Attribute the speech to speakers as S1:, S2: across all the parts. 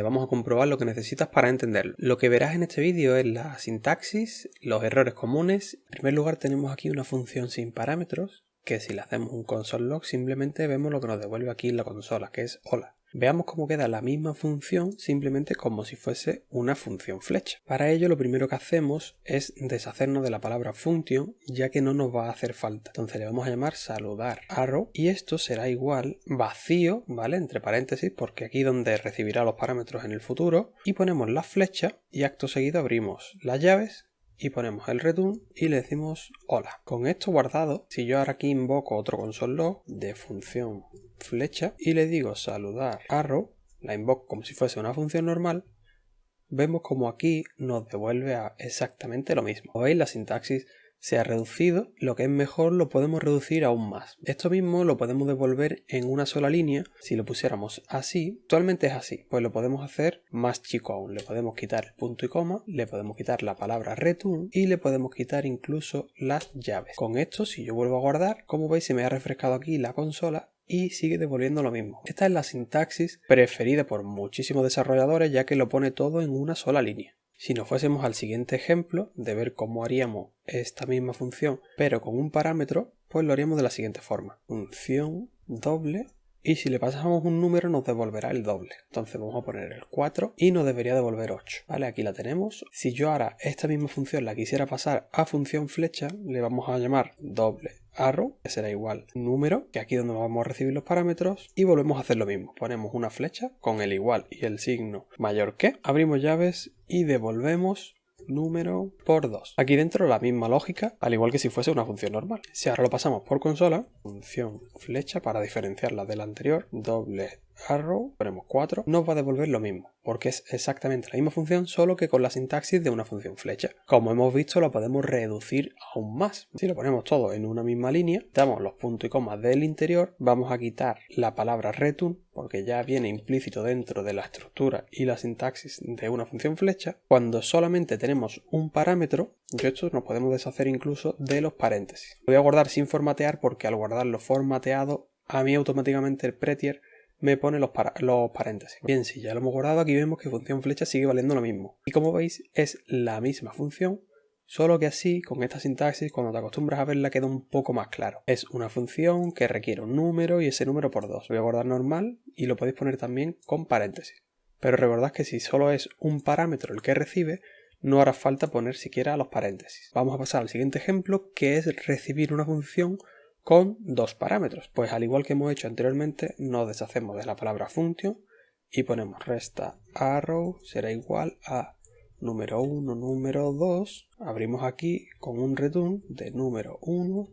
S1: vamos a comprobar lo que necesitas para entenderlo. Lo que verás en este vídeo es la sintaxis, los errores comunes. En primer lugar tenemos aquí una función sin parámetros, que si le hacemos un console log simplemente vemos lo que nos devuelve aquí en la consola, que es hola. Veamos cómo queda la misma función simplemente como si fuese una función flecha. Para ello lo primero que hacemos es deshacernos de la palabra function, ya que no nos va a hacer falta. Entonces le vamos a llamar saludar arrow y esto será igual vacío, ¿vale? Entre paréntesis, porque aquí es donde recibirá los parámetros en el futuro, y ponemos la flecha y acto seguido abrimos las llaves y ponemos el return y le decimos hola. Con esto guardado, si yo ahora aquí invoco otro console log de función flecha y le digo saludar arrow, la invoco como si fuese una función normal, vemos como aquí nos devuelve exactamente lo mismo. Como veis, la sintaxis se ha reducido, lo que es mejor lo podemos reducir aún más. Esto mismo lo podemos devolver en una sola línea. Si lo pusiéramos así, actualmente es así, pues lo podemos hacer más chico aún. Le podemos quitar el punto y coma, le podemos quitar la palabra return y le podemos quitar incluso las llaves. Con esto, si yo vuelvo a guardar, como veis se me ha refrescado aquí la consola y sigue devolviendo lo mismo. Esta es la sintaxis preferida por muchísimos desarrolladores, ya que lo pone todo en una sola línea. Si nos fuésemos al siguiente ejemplo de ver cómo haríamos esta misma función pero con un parámetro, pues lo haríamos de la siguiente forma. Función doble y si le pasamos un número nos devolverá el doble. Entonces vamos a poner el 4 y nos debería devolver 8. Vale, aquí la tenemos. Si yo ahora esta misma función la quisiera pasar a función flecha, le vamos a llamar doble arrow, que será igual número, que aquí es donde vamos a recibir los parámetros, y volvemos a hacer lo mismo. Ponemos una flecha con el igual y el signo mayor que, abrimos llaves y devolvemos número por 2. Aquí dentro la misma lógica, al igual que si fuese una función normal. Si ahora lo pasamos por consola, función flecha para diferenciarla de la anterior, doble arrow, ponemos 4, nos va a devolver lo mismo, porque es exactamente la misma función, solo que con la sintaxis de una función flecha. Como hemos visto, lo podemos reducir aún más. Si lo ponemos todo en una misma línea, damos los puntos y comas del interior, vamos a quitar la palabra return, porque ya viene implícito dentro de la estructura y la sintaxis de una función flecha. Cuando solamente tenemos un parámetro, esto nos podemos deshacer incluso de los paréntesis. Lo voy a guardar sin formatear, porque al guardarlo formateado, a mí automáticamente el prettier me pone los paréntesis. Bien, si ya lo hemos guardado, aquí vemos que función flecha sigue valiendo lo mismo. Y como veis, es la misma función, solo que así, con esta sintaxis, cuando te acostumbras a verla, queda un poco más claro. Es una función que requiere un número y ese número por 2. Lo voy a guardar normal y lo podéis poner también con paréntesis. Pero recordad que si solo es un parámetro el que recibe, no hará falta poner siquiera los paréntesis. Vamos a pasar al siguiente ejemplo, que es recibir una función con dos parámetros. Pues al igual que hemos hecho anteriormente, nos deshacemos de la palabra function y ponemos resta arrow será igual a número 1, número 2. Abrimos aquí con un return de número 1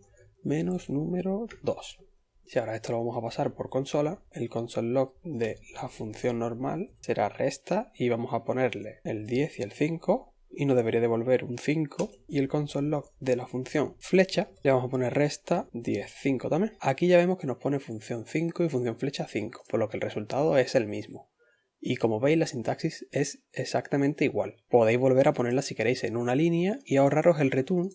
S1: menos número 2. Si ahora esto lo vamos a pasar por consola, el console log de la función normal será resta y vamos a ponerle el 10 y el 5. Y nos debería devolver un 5, y el console log de la función flecha le vamos a poner resta 10, 5 también. Aquí ya vemos que nos pone función 5 y función flecha 5, por lo que el resultado es el mismo. Y como veis, la sintaxis es exactamente igual. Podéis volver a ponerla si queréis en una línea y ahorraros el return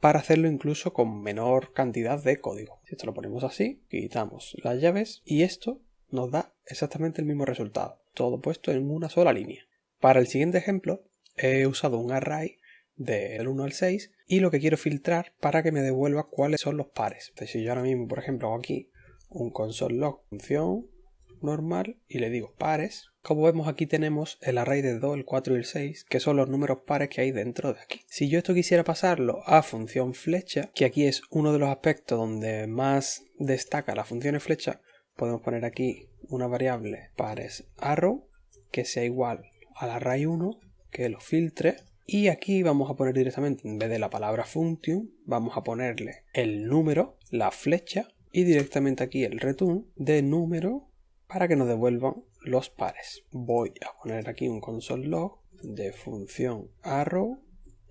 S1: para hacerlo incluso con menor cantidad de código. Si esto lo ponemos así, quitamos las llaves y esto nos da exactamente el mismo resultado, todo puesto en una sola línea. Para el siguiente ejemplo, he usado un array del 1 al 6 y lo que quiero filtrar para que me devuelva cuáles son los pares. Entonces, si yo ahora mismo, por ejemplo, hago aquí un console log función normal y le digo pares, como vemos aquí tenemos el array del 2, el 4 y el 6, que son los números pares que hay dentro de aquí. Si yo esto quisiera pasarlo a función flecha, que aquí es uno de los aspectos donde más destaca la función flecha, podemos poner aquí una variable pares arrow que sea igual al array 1, que lo filtre, y aquí vamos a poner directamente, en vez de la palabra function, vamos a ponerle el número, la flecha, y directamente aquí el return de número para que nos devuelvan los pares. Voy a poner aquí un console log de función arrow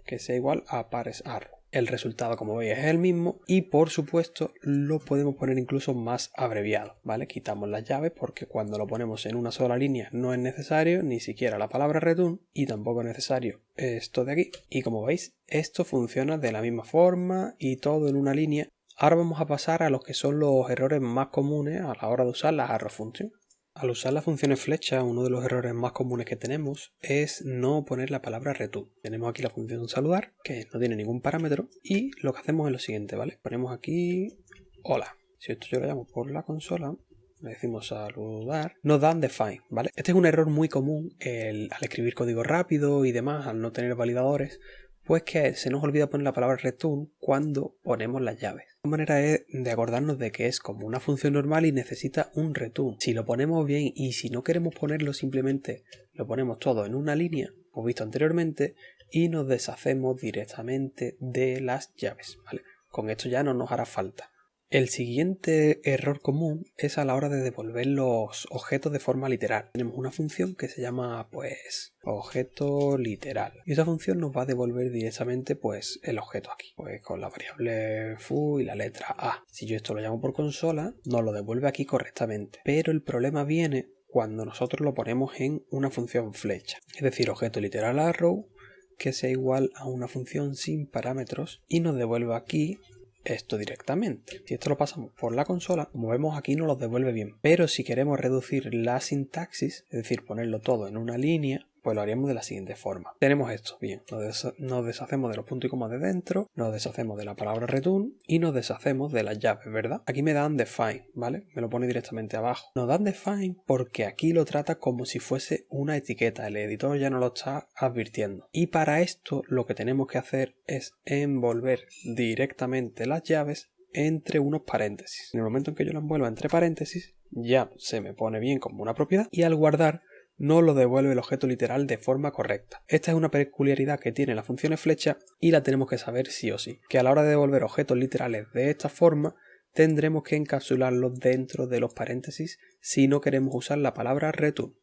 S1: que sea igual a pares arrow. El resultado, como veis, es el mismo y por supuesto lo podemos poner incluso más abreviado, ¿vale? Quitamos las llaves porque cuando lo ponemos en una sola línea no es necesario ni siquiera la palabra return y tampoco es necesario esto de aquí. Y como veis, esto funciona de la misma forma y todo en una línea. Ahora vamos a pasar a los que son los errores más comunes a la hora de usar las arrow function. Al usar las funciones flecha, uno de los errores más comunes que tenemos es no poner la palabra return. Tenemos aquí la función saludar, que no tiene ningún parámetro, y lo que hacemos es lo siguiente, ¿vale? Ponemos aquí hola. Si esto yo lo llamo por la consola, le decimos saludar, nos da undefined, ¿vale? Este es un error muy común al escribir código rápido y demás, al no tener validadores, pues que se nos olvida poner la palabra return cuando ponemos las llaves. La manera es de acordarnos de que es como una función normal y necesita un return. Si lo ponemos bien y si no queremos ponerlo, simplemente lo ponemos todo en una línea, como visto anteriormente, y nos deshacemos directamente de las llaves, ¿vale? Con esto ya no nos hará falta. El siguiente error común es a la hora de devolver los objetos de forma literal. Tenemos una función que se llama pues objeto literal y esa función nos va a devolver directamente pues el objeto aquí, pues con la variable foo y la letra a. Si yo esto lo llamo por consola, nos lo devuelve aquí correctamente, pero el problema viene cuando nosotros lo ponemos en una función flecha, es decir, objeto literal arrow que sea igual a una función sin parámetros y nos devuelve aquí esto directamente. Si esto lo pasamos por la consola, como vemos aquí no lo devuelve bien, pero si queremos reducir la sintaxis, es decir, ponerlo todo en una línea, pues lo haríamos de la siguiente forma. Tenemos esto, bien, nos deshacemos de los puntos y comas de dentro, nos deshacemos de la palabra return y nos deshacemos de las llaves, ¿verdad? Aquí me da undefined, ¿vale? Me lo pone directamente abajo. Nos da undefined porque aquí lo trata como si fuese una etiqueta, el editor ya no lo está advirtiendo. Y para esto lo que tenemos que hacer es envolver directamente las llaves entre unos paréntesis. En el momento en que yo lo envuelva entre paréntesis, ya se me pone bien como una propiedad y al guardar no lo devuelve el objeto literal de forma correcta. Esta es una peculiaridad que tiene las funciones flecha y la tenemos que saber sí o sí, que a la hora de devolver objetos literales de esta forma tendremos que encapsularlos dentro de los paréntesis si no queremos usar la palabra return.